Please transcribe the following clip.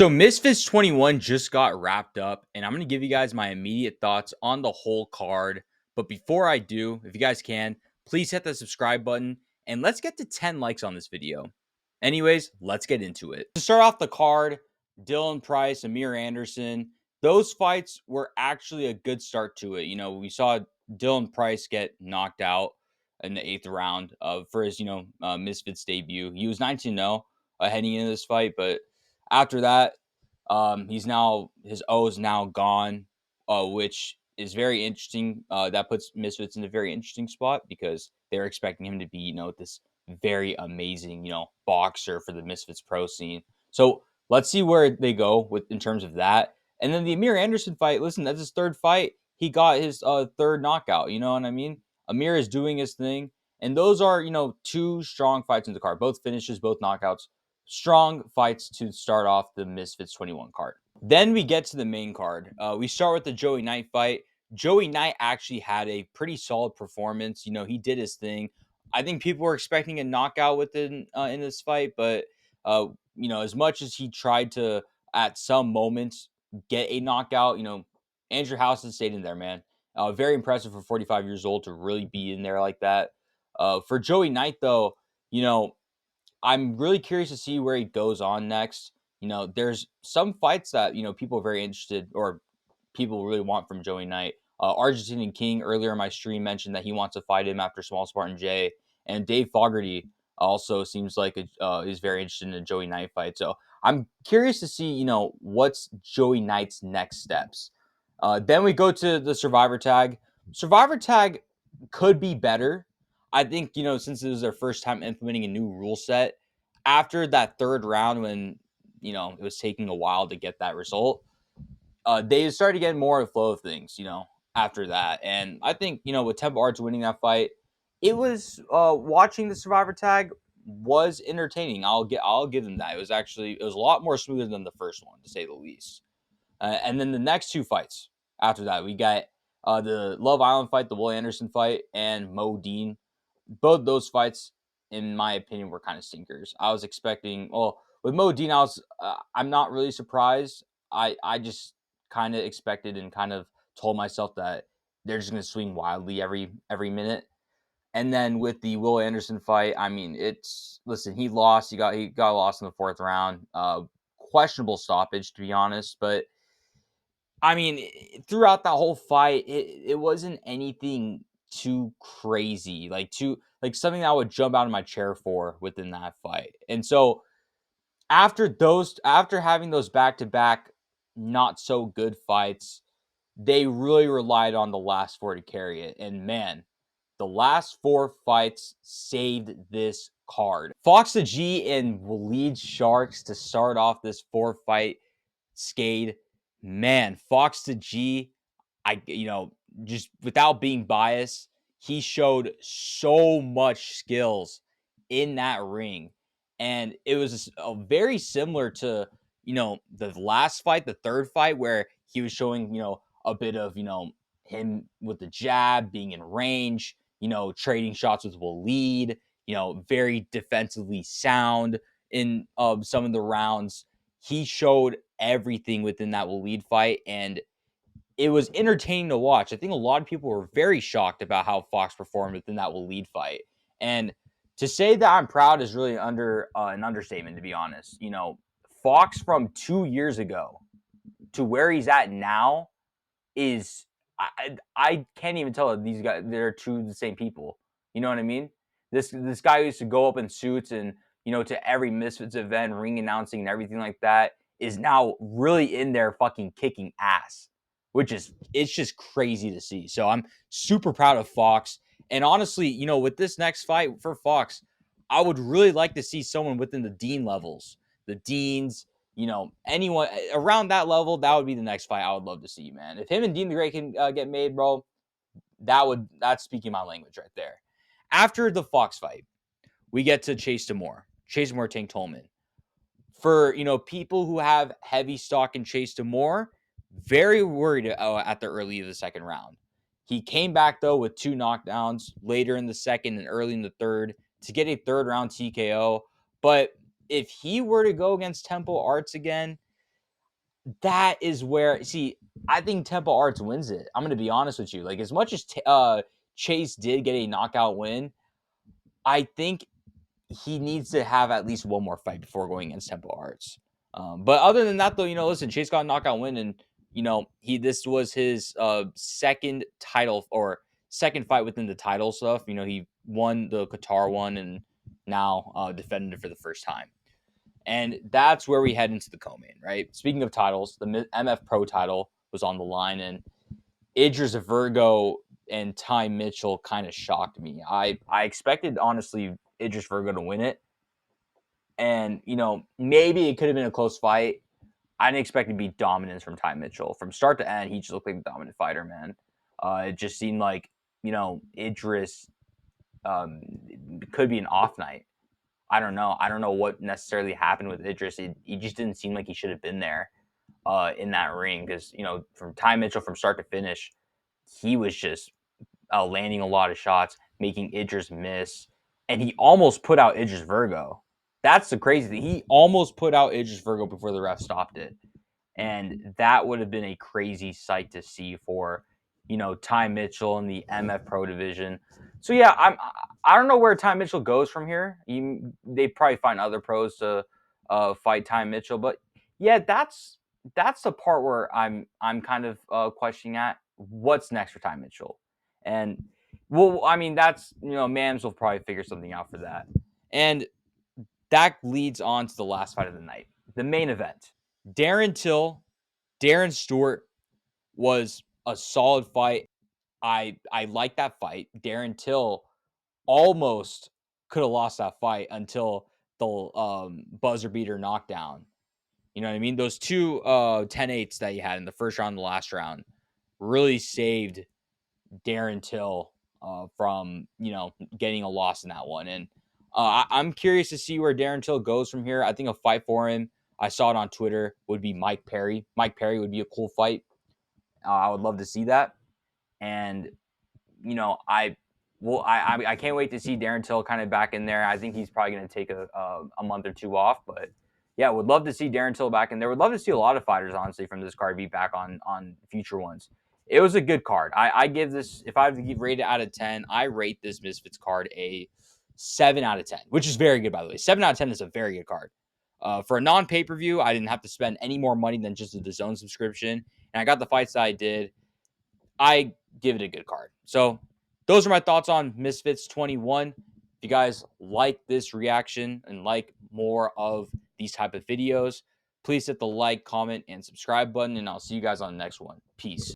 So Misfits 21 just got wrapped up, and I'm going to give you guys my immediate thoughts on the whole card. But before I do, if you guys can, please hit the subscribe button and let's get to 10 likes on this video. Anyways, let's get into it. To start off the card, Dylan Price, Amir Anderson, those fights were actually a good start to it. We saw Dylan Price get knocked out in the 8th round for his, Misfits debut. He was 19-0 heading into this fight, but after that, his O is now gone, which is very interesting. That puts Misfits in a very interesting spot because they're expecting him to be, this very amazing, boxer for the Misfits pro scene. So let's see where they go with in terms of that. And then the Amir Anderson fight. Listen, that's his third fight. He got his third knockout. You know what I mean? Amir is doing his thing, and those are two strong fights in the card. Both finishes, both knockouts. Strong fights to start off the Misfits 21 card. Then we get to the main card. We start with the Joey Knight fight. Joey Knight actually had a pretty solid performance. He did his thing. I think people were expecting a knockout within in this fight, but as much as he tried to at some moments get a knockout, Andrew House has stayed in there, man. Very impressive for 45 years old to really be in there like that. For Joey Knight, though, I'm really curious to see where he goes on next. There's some fights that, people are very interested or people really want from Joey Knight. Argentinian King earlier in my stream mentioned that he wants to fight him after Small Spartan J. And Dave Fogarty also seems like is very interested in a Joey Knight fight. So I'm curious to see, what's Joey Knight's next steps. Then we go to the Survivor Tag. Survivor Tag could be better. I think, since it was their first time implementing a new rule set, after that third round when, it was taking a while to get that result, they started getting more of a flow of things, after that. And I think, with Temple Arts winning that fight, it was watching the Survivor Tag was entertaining. I'll give them that. It was a lot more smoother than the first one, to say the least. And then the next two fights after that, we got the Love Island fight, the Will Anderson fight, and Mo Dean. Both those fights, in my opinion, were kind of stinkers. I was expecting, well, with Mo Dean, I'm not really surprised. I just kind of expected and kind of told myself that they're just going to swing wildly every minute. And then with the Will Anderson fight, I mean, listen, he lost. He got lost in the 4th round. Questionable stoppage, to be honest, but I mean, throughout that whole fight, it wasn't anything too crazy, like something that I would jump out of my chair for within that fight. And so after having those back to back not so good fights, they really relied on the last four to carry it. And man, the last four fights saved this card. Fox the G and Waleed Sharks to start off this 4-fight skate. Man, Fox the G, just without being biased, he showed so much skills in that ring. And it was very similar to, the last fight, the third fight, where he was showing, a bit of, him with the jab, being in range, trading shots with Waleed, very defensively sound in some of the rounds. He showed everything within that Waleed fight, and it was entertaining to watch. I think a lot of people were very shocked about how Fox performed within that Waleed fight. And to say that I'm proud is really an understatement, to be honest. Fox from 2 years ago to where he's at now is I can't even tell that these guys they're two the same people. You know what I mean? This guy used to go up in suits and to every Misfits event, ring announcing and everything like that is now really in there fucking kicking ass, it's just crazy to see. So I'm super proud of Fox. And honestly, with this next fight for Fox, I would really like to see someone within the Dean levels, the Deans, anyone around that level. That would be the next fight I would love to see, man. If him and Dean the Great can get made, bro, that's speaking my language right there. After the Fox fight, we get to Chase Demore, Tank Tolman. For people who have heavy stock in Chase Demore, very worried at the early of the second round. He came back though with 2 knockdowns later in the second and early in the third to get a third round TKO. But if he were to go against Temple Arts again, that is where, see, I think Temple Arts wins it. I'm going to be honest with you. Like, as much as Chase did get a knockout win, I think he needs to have at least one more fight before going against Temple Arts. But other than that, though, listen, Chase got a knockout win, and this was his second title or second fight within the title stuff. He won the Qatar one, and now defended it for the first time. And that's where we head into the co-main, right? Speaking of titles, the MF Pro title was on the line, and Idris Virgo and Ty Mitchell kind of shocked me. I expected, honestly, Idris Virgo to win it. And, maybe it could have been a close fight. I didn't expect it to be dominance from Ty Mitchell. From start to end, he just looked like a dominant fighter, man. It just seemed like, Idris could be an off night. I don't know. I don't know what necessarily happened with Idris. He just didn't seem like he should have been there in that ring because, from Ty Mitchell from start to finish, he was just landing a lot of shots, making Idris miss, and he almost put out Idris Virgo. That's the crazy thing. He almost put out Idris Virgo before the ref stopped it. And that would have been a crazy sight to see for, Ty Mitchell in the MF Pro division. So yeah, I don't know where Ty Mitchell goes from here. They probably find other pros to fight Ty Mitchell, but yeah, that's the part where I'm kind of questioning at what's next for Ty Mitchell. And well, I mean, that's, Mams will probably figure something out for that. And that leads on to the last fight of the night, the main event. Darren Till, Darren Stewart was a solid fight. I like that fight. Darren Till almost could have lost that fight until the buzzer beater knockdown. You know what I mean? Those two 10-8s that you had in the first round and the last round really saved Darren Till from, getting a loss in that one. And I'm curious to see where Darren Till goes from here. I think a fight for him, I saw it on Twitter, would be Mike Perry. Mike Perry would be a cool fight. I would love to see that. And, I can't wait to see Darren Till kind of back in there. I think he's probably going to take a month or two off, but yeah, would love to see Darren Till back in there. Would love to see a lot of fighters, honestly, from this card be back on future ones. It was a good card. I give this, if I have to rate it out of 10, I rate this Misfits card a 7 out of 10, which is very good, by the way. 7 out of 10 is a very good card. For a non-pay-per-view, I didn't have to spend any more money than just a DAZN subscription, and I got the fights that I did. I give it a good card. So those are my thoughts on Misfits 21. If you guys like this reaction and like more of these type of videos, please hit the like, comment, and subscribe button, and I'll see you guys on the next one. Peace.